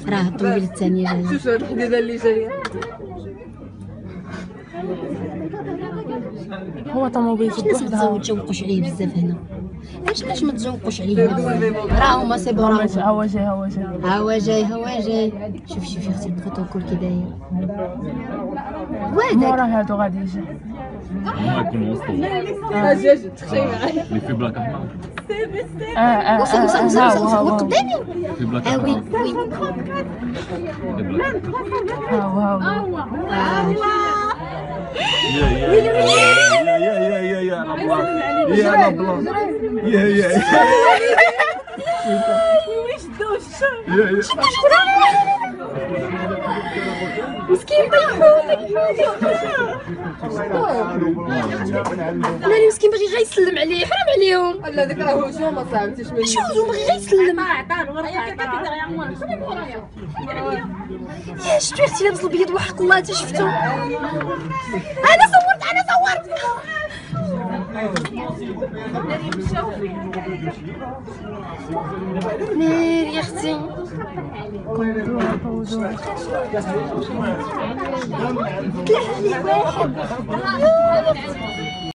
راه الطوموبيل الثانيه جايه. شوف هاد الحديده اللي جايه. هو طوموبيل الناس ما تزوقوش عليه بزاف هنا. علاش ما تزوقوش عليه راه هما سي بون. هو جاي هو جاي. شوف يا اختي البروتوكول كي داير. مورا هادو غادي يجي. هما يكونوا وسطو دجاج تخشي معايا اللي في بلاك احمر. هو قدامي. في بلاك وي احمر. مسكين مالي مسكين باغي غير يسلم عليه. حرام عليهم. لا ديك راه هجوم ما صعبتيش مني. شو هجوم باغي غير يسلم. يا شفتو اختي لابس الابيض وحق الله تا شفتو. انا صورت ناري يا اختي. طلع لي واحد